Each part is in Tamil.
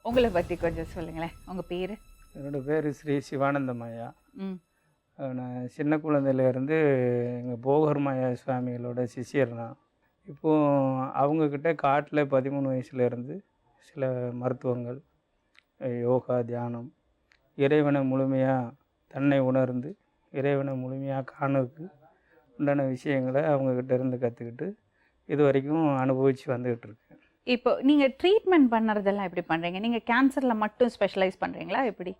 உங்களை பற்றி கொஞ்சம் சொல்லுங்களேன். உங்கள் பேர்? என்னோடய பேர் ஸ்ரீ சிவானந்தமாயா. ம் நான் சின்ன குழந்தையிலேருந்து எங்கள் போகர்மாயா சுவாமிகளோட சிஷ்யர் நான். இப்போது அவங்கக்கிட்ட காட்டில் 13 வயசுலேருந்து சில மருத்துவங்கள், யோகா, தியானம், இறைவனை முழுமையாக தன்னை உணர்ந்து இறைவனை முழுமையாக காணதுக்கு உண்டான விஷயங்களை அவங்கக்கிட்ட இருந்து கற்றுக்கிட்டு இது வரைக்கும் அனுபவித்து வந்துக்கிட்டு இருக்கேன். இப்போ நீங்கள் ட்ரீட்மெண்ட் பண்ணுறதெல்லாம் எப்படி பண்ணுறீங்க? நீங்கள் கேன்சரில் மட்டும் ஸ்பெஷலைஸ் பண்ணுறீங்களா எப்படி?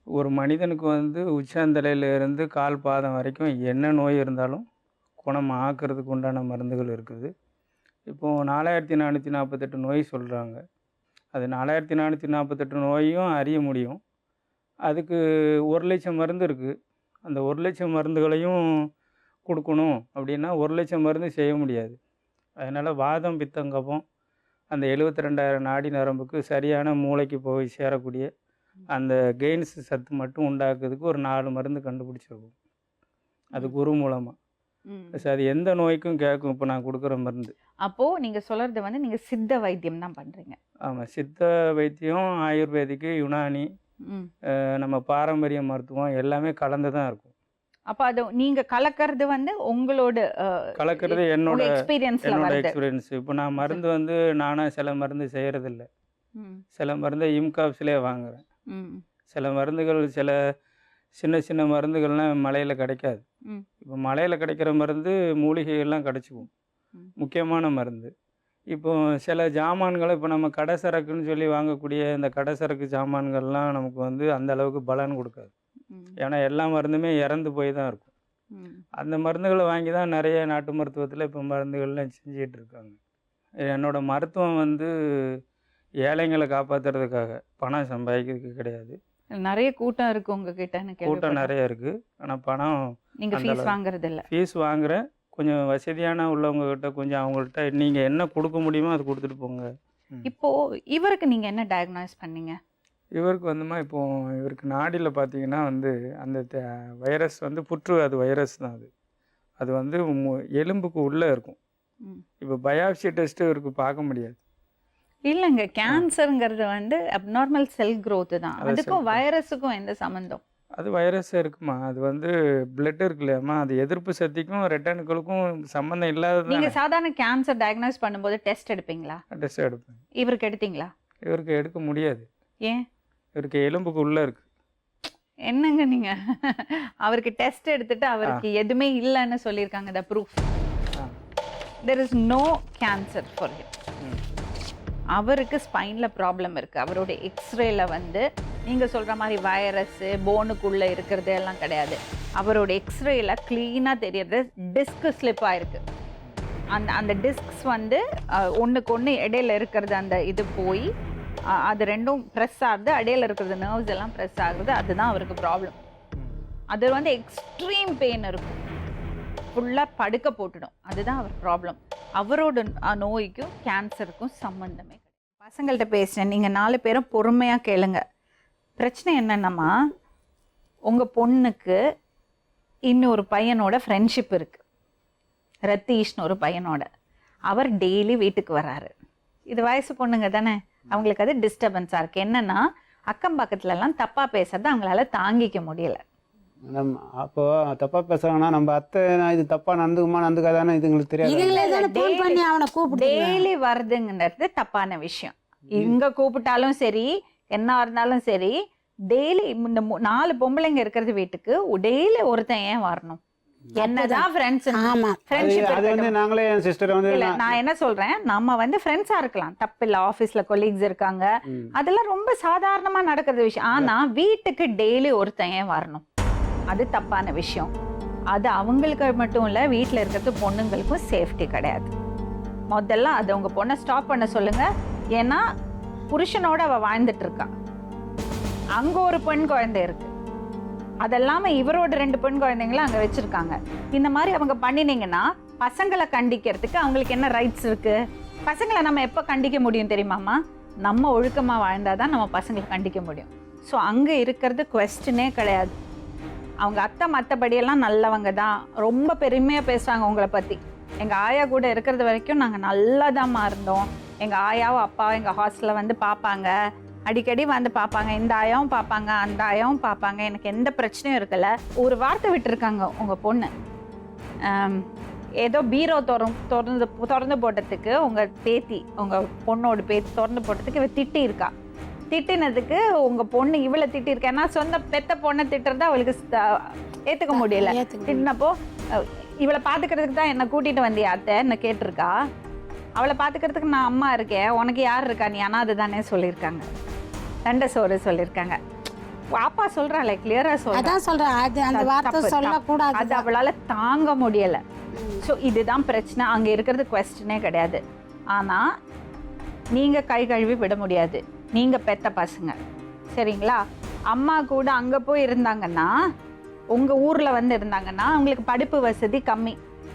ஒரு மனிதனுக்கு உச்சந்தலையிலேருந்து கால் பாதம் வரைக்கும் என்ன நோய் இருந்தாலும் குணம் ஆக்கிறதுக்கு உண்டான மருந்துகள் இருக்குது. இப்போது 4448 நோய் சொல்கிறாங்க. அது 4448 நோயும் அறிய முடியும். அதுக்கு 1,00,000 மருந்து இருக்குது. அந்த 1,00,000 மருந்துகளையும் கொடுக்கணும் அப்படின்னா 1,00,000 மருந்து செய்ய முடியாது. அதனால் வாதம், பித்தம், கபம் அந்த 72,000 நாடி நரம்புக்கு சரியான மூளைக்கு போய் சேரக்கூடிய அந்த கெயின்ஸ் சத்து மட்டும் உண்டாக்குறதுக்கு ஒரு 4 மருந்து கண்டுபிடிச்சிருக்கும். அது குரு மூலமாக. அது எந்த நோய்க்கும் கேட்கும். இப்போ நான் கொடுக்குற மருந்து. அப்போது நீங்கள் சொல்கிறது நீங்கள் சித்த வைத்தியம் தான் பண்ணுறீங்க? ஆமாம், சித்த வைத்தியம், ஆயுர்வேதிக்கு, யுனானி, நம்ம பாரம்பரிய மருத்துவம் எல்லாமே கலந்து தான் இருக்கும். அப்போ அது நீங்கள் கலக்கிறது உங்களோட கலக்கிறது என்னோட எக்ஸ்பீரியன்ஸ். இப்போ நான் மருந்து நானாக சில மருந்து செய்கிறதில்ல. சில மருந்தை இம்காப்ஸ்லேயே வாங்குகிறேன். சில மருந்துகள், சில சின்ன சின்ன மருந்துகள்லாம் மலையில் கிடைக்காது. இப்போ மலையில் கிடைக்கிற மருந்து மூலிகைகள்லாம் கிடச்சிக்கும், முக்கியமான மருந்து. இப்போ சில ஜாமான்களை இப்போ நம்ம கடை சரக்குன்னு சொல்லி வாங்கக்கூடிய இந்த கடை சரக்கு ஜாமான்கள்லாம் நமக்கு அந்த அளவுக்கு பலன் கொடுக்காது. ஏன்னா எல்லா மருந்துமே இறந்து போய் தான் இருக்கும். அந்த மருந்துகளை வாங்கி தான் நிறைய நாட்டு மருத்துவத்தில் இப்போ மருந்துகள்லாம் செஞ்சிகிட்டு இருக்காங்க. என்னோடய மருத்துவம் ஏழைங்களை காப்பாற்றுறதுக்காக, பணம் சம்பாதிக்கிறதுக்கு கிடையாது. நிறைய கூட்டம் இருக்குது உங்ககிட்ட? கூட்டம் நிறைய இருக்குது. ஆனால் பணம் நீங்கள் ஃபீஸ் வாங்குறது இல்லை? ஃபீஸ் வாங்குகிறேன். கொஞ்சம் வசதியான உள்ளவங்ககிட்ட கொஞ்சம் அவங்கள்ட்ட நீங்கள் என்ன கொடுக்க முடியுமோ அது கொடுத்துட்டு போங்க. இப்போது இவருக்கு நீங்கள் என்ன டயக்னைஸ் பண்ணீங்க? இவருக்கு இப்போது இவருக்கு நாடியில் பார்த்தீங்கன்னா அந்த வைரஸ் புற்று, அது வைரஸ் தான். அது எலும்புக்கு உள்ளே இருக்கும். இப்போ பயாப்சி டெஸ்ட்டு இவருக்கு பார்க்க முடியாது. இல்லைங்க, கேன்சருங்கிறது அப்நார்மல் செல் க்ரோத்து தான். அதுக்கும் வைரஸுக்கும் எந்த சம்மந்தம்? அது வைரஸ் இருக்குமா, அது பிளட் இருக்கு இல்லையாம்மா, அது எதிர்ப்பு சக்திக்கும் ரெட்டனுக்களுக்கும் சம்மந்தம் இல்லாத. நீங்கள் சாதாரண கேன்சர் டயக்னைஸ் பண்ணும்போது டெஸ்ட் எடுப்பீங்களா? டெஸ்ட் எடுப்பேன். இவருக்கு எடுத்தீங்களா? இவருக்கு எடுக்க முடியாது. ஏன்? இவருக்கு எலும்புக்கு உள்ளே இருக்கு. என்னங்க நீங்கள் அவருக்கு டெஸ்ட் எடுத்துட்டு அவருக்கு எதுவுமே இல்லைன்னு சொல்லியிருக்காங்க. The proof there is no cancer for him. அவருக்கு ஸ்பைனில் ப்ராப்ளம் இருக்குது. அவரோட எக்ஸ்ரேல நீங்கள் சொல்கிற மாதிரி வைரஸ்ஸு போனுக்குள்ளே இருக்கிறது எல்லாம் கிடையாது. அவரோட எக்ஸ்ரேல க்ளீனாக தெரியறது டிஸ்க் ஸ்லிப் ஆகிருக்கு. அந்த டிஸ்க்ஸ் ஒன்றுக்கு ஒன்று இடையில இருக்கிறது, அந்த இது போய் அது ரெண்டும் ப்ரெஸ் ஆகுது, இடையில இருக்கிறது நர்வ்ஸ் எல்லாம் ப்ரெஸ் ஆகுது. அதுதான் அவருக்கு ப்ராப்ளம். அது எக்ஸ்ட்ரீம் பெயின் இருக்கும், ஃபுல்லாக படுக்க போட்டுடும். அதுதான் அவர் ப்ராப்ளம். அவரோட நோய்க்கும் கேன்சருக்கும் சம்மந்தமே கிடையாது. பசங்கள்கிட்ட பேசினேன், நீங்கள் 4 பேரும் பொறுமையாக கேளுங்க. பிரச்சனை என்னென்னம்மா, உங்கள் பொண்ணுக்கு இன்னொரு பையனோட ஃப்ரெண்ட்ஷிப் இருக்குது, ரத்தீஷ்னு ஒரு பையனோட. அவர் டெய்லி வீட்டுக்கு வராரு. இது வயசு பொண்ணுங்க தானே, அவங்களுக்கு அது டிஸ்டர்பன்ஸாக இருக்குது. என்னென்னா அக்கம் பக்கத்துலலாம் தப்பாக பேசுறது அவங்களால தாங்கிக்க முடியலை. அப்போ தப்பா பேசுறாங்கன்னா நம்ம அத்தை இது தப்பா நடந்துக்காதானே இதுங்களுக்கு தெரியாது. டெய்லி வருதுங்கிறது தப்பான விஷயம். இங்க கூப்பிட்டாலும் சரி, என்ன இருந்தாலும் சரி, டெய்லி இந்த 4 பொம்பளைங்க இருக்கிறது வீட்டுக்கு டெய்லி ஒருத்தன் ஏன் வரணும்? என்னதான் நான் என்ன சொல்றேன், நம்ம ஃப்ரெண்ட்ஸா இருக்கலாம், தப்பில்ல. ஆபீஸ்ல கொலீக்ஸ் இருக்காங்க, அதெல்லாம் ரொம்ப சாதாரணமா நடக்கிற விஷயம். ஆனா வீட்டுக்கு டெய்லி ஒருத்தன் ஏன் வரணும்? அது தப்பான விஷயம். அது அவங்களுக்கு மட்டும் இல்லை, வீட்டில் இருக்கிறது பொண்ணுங்களுக்கும் சேஃப்டி கிடையாது. முதல்ல அதை உங்கள் பொண்ணை ஸ்டாப் பண்ண சொல்லுங்க. ஏன்னா புருஷனோட அவள் வாழ்ந்துட்டு இருக்கா, அங்கே ஒரு பெண் குழந்தை இருக்கு, அதெல்லாம இவரோட 2 பெண் குழந்தைங்களும் அங்கே வச்சிருக்காங்க. இந்த மாதிரி அவங்க பண்ணினீங்கன்னா பசங்களை கண்டிக்கிறதுக்கு அவங்களுக்கு என்ன ரைட்ஸ் இருக்கு? பசங்களை நம்ம எப்போ கண்டிக்க முடியும் தெரியுமாம்மா? நம்ம ஒழுக்கமாக வாழ்ந்தாதான் நம்ம பசங்களை கண்டிக்க முடியும். ஸோ அங்கே இருக்கிறது குவெஸ்டனே கிடையாது. அவங்க அத்தை மற்றபடியெல்லாம் நல்லவங்க தான், ரொம்ப பெருமையாக பேசுவாங்க உங்களை பற்றி. எங்கள் ஆயா கூட இருக்கிறது வரைக்கும் நாங்கள் நல்லா தான்மா இருந்தோம். எங்கள் ஆயாவும் அப்பாவும் எங்கள் ஹாஸ்டலில் பார்ப்பாங்க, அடிக்கடி வந்து பார்ப்பாங்க, இந்த ஆயாவும் பார்ப்பாங்க, அந்த ஆயாவும் பார்ப்பாங்க, எனக்கு எந்த பிரச்சனையும் இருக்குல்ல. ஒரு வார்த்தை விட்டுருக்காங்க உங்கள் பொண்ணு, ஏதோ பீரோ திறந்து போட்டதுக்கு உங்கள் பேத்தி, உங்கள் பொண்ணோட பேத்தி திறந்து போட்டதுக்கு இவ திட்டி இருக்கா. திட்டினதுக்கு உங்கள் பொண்ணு இவளை திட்டிருக்கா. ஏன்னா சொந்த பெத்த பொண்ணை திட்டுறது அவளுக்கு ஏற்றுக்க முடியல. திட்டினப்போ இவளை பார்த்துக்கிறதுக்கு தான் என்னை கூட்டிகிட்டு வந்தியா அத்தை என்ன கேட்டிருக்கா. அவளை பார்த்துக்கிறதுக்கு நான் அம்மா இருக்கேன், உனக்கு யார் இருக்கா, நீ அனாதை தானே சொல்லியிருக்காங்க. தண்டை சோறு சொல்லியிருக்காங்க. பாப்பா சொல்றாளே கிளியரா சொல்றேன், அது அவளால தாங்க முடியல. ஸோ இதுதான் பிரச்சனை. அங்க இருக்கிறது குவெஸ்டனே கிடையாது. ஆனா நீங்க கை கழுவி விட முடியாது, நீங்க பெத்த பசங்க, சரிங்களா? அம்மா கூட அங்க போய் இருந்தாங்கன்னா, உங்க ஊர்ல வந்து இருந்தாங்கன்னா அவங்களுக்கு படிப்பு வசதி கம்மி,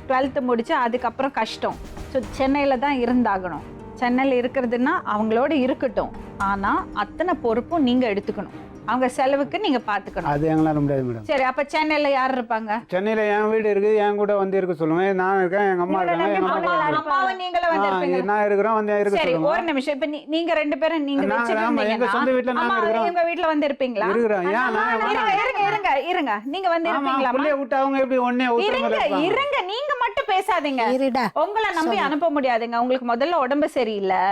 12th முடிச்சு அதுக்கப்புறம் கஷ்டம். ஸோ சென்னையில தான் இருந்தாகணும். சென்னையில் இருக்கிறதுனா அவங்களோட இருக்கட்டும், ஆனா அத்தனை பொறுப்பும் நீங்க எடுத்துக்கணும். அவங்க செலவுக்கு நீங்க பாத்துக்கணும். அது எங்களால முடியாது மேடம். சரி, அப்ப சென்னையில யார் இருப்பாங்க? சென்னையில என் வீடு இருக்கு, என் கூட வந்து இருக்க சொல்லுங்க. நான் இருக்கேன், எங்க அம்மா இருக்காங்க, அம்மாவை நீங்களே வந்து இருப்பீங்க. நான் இருக்கிறேன், வந்து இருக்க சரி, சொல்லுங்க. ஒரு நிமிஷம். இப்ப நீங்க ரெண்டு பேரும் நீங்க எங்க சொந்த வீட்ல நான் இருக்கிறேன். உங்க வீட்ல வந்து இருப்பீங்களா? இருக்கிறேன். இருங்க, நீங்க வந்து இருப்பீங்களா? புள்ளைய விட்டு அவங்க எப்படி ஒண்ணே இருங்க, நீங்க மட்டும் பேசாதீங்க. உங்களை நம்பி அனுப்ப முடியாதுங்க. உங்களுக்கு முதல்ல உடம்பு சரியில்லை,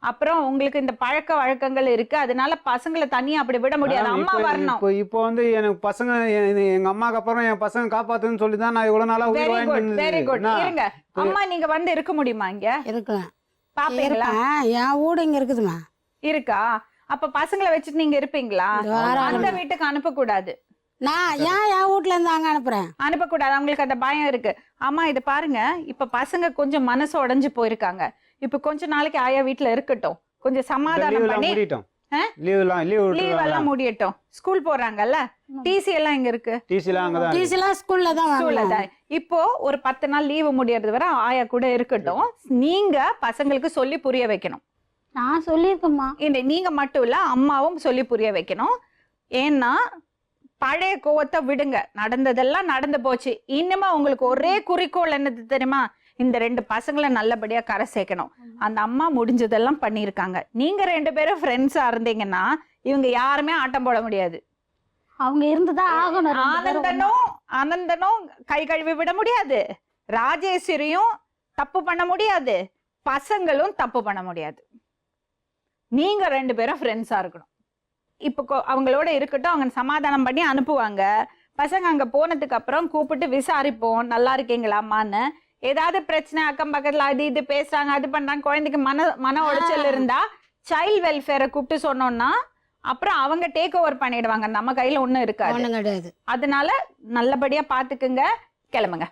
அப்புறம் உங்களுக்கு இந்த பழக்க வழக்கங்கள் இருக்கு, அதனால பசங்களை தனியா அப்படி விட முடியாது. அம்மா வரணும். இப்போ வந்து எனக்கு பசங்க, எங்க அம்மாக்கு அப்புறம் என் பசங்க காப்பாத்துன்னு சொல்லி தான் நான் இவ்வளவு நாளா உயிர் வாங்கிட்டு. Very good. இருங்க அம்மா, நீங்க வந்து இருக்க முடியுமா இங்க? இருக்கலாம். பாப்பீங்களா? என் வீடு இங்க இருக்குதுமா. இருக்கா? அப்ப பசங்களை வச்சுட்டு நீங்க இருப்பீங்களா? அந்த வீட்டுக்கு அனுப்ப கூடாது. நான் என் வீட்டுல இருந்து அங்க அனுப்பக்கூடாது. அவங்களுக்கு அந்த பயம் இருக்கு. அம்மா இது பாருங்க, இப்ப பசங்க கொஞ்சம் மனசு உடைஞ்சு போயிருக்காங்க. இப்ப கொஞ்ச நாளைக்கு ஆயா வீட்டுல இருக்கட்டும், கொஞ்சம் சமாதானம் பண்ணி லீவ் எல்லாம் முடியட்டும். ஸ்கூல் போறாங்கல்ல, டிசி எல்லாம் இங்க இருக்கு. டிசி எல்லாம் ஸ்கூல்ல தான். இப்போ ஒரு 10 நாள் லீவு முடியறது வரை ஆயா கூட இருக்கட்டும். நீங்க பசங்களுக்கு சொல்லி புரிய வைக்கணும். நான் சொல்லியிருக்கேம்மா. நீங்க மட்டும் இல்ல, அம்மாவும் சொல்லி புரிய வைக்கணும். ஏன்னா பழைய கோவத்தை விடுங்க, நடந்ததெல்லாம் நடந்து போச்சு. இனிமே உங்களுக்கு ஒரே குறிக்கோள் என்னது தெரியுமா? இந்த 2 பசங்களை நல்லபடியா கரை சேர்க்கணும். அந்த அம்மா முடிஞ்சதெல்லாம் பண்ணியிருக்காங்க. நீங்க 2 பேரும் ஃப்ரெண்ட்ஸா இருந்தீங்கன்னா இவங்க யாருமே ஆட்டம் போட முடியாது. அவங்க இருந்துதான் ஆகணும். ஆனந்தனும் கை கழுவி விட முடியாது, ராஜேஸ்வரியும் தப்பு பண்ண முடியாது, பசங்களும் தப்பு பண்ண முடியாது. நீங்க 2 பேரும் ஃப்ரெண்ட்ஸா இருக்கணும். இப்போ அவங்களோட இருக்கட்டும், அவங்க சமாதானம் பண்ணி அனுப்புவாங்க. பசங்க அங்க போனதுக்கு அப்புறம் கூப்பிட்டு விசாரிப்போம், நல்லா இருக்கீங்களா அம்மான்னு. ஏதாவது பிரச்சனை அக்கம் பக்கத்துல அது இது பேசுறாங்க, அது பண்றாங்க, குழந்தைக்கு மன உளைச்சல் இருந்தா சைல்ட் வெல்ஃபேரை கூப்பிட்டு சொன்னோம்னா அப்புறம் அவங்க டேக் ஓவர் பண்ணிடுவாங்க. நம்ம கையில ஒண்ணும் இருக்காது. அதனால நல்லபடியா பாத்துக்குங்க, கிளம்புங்க.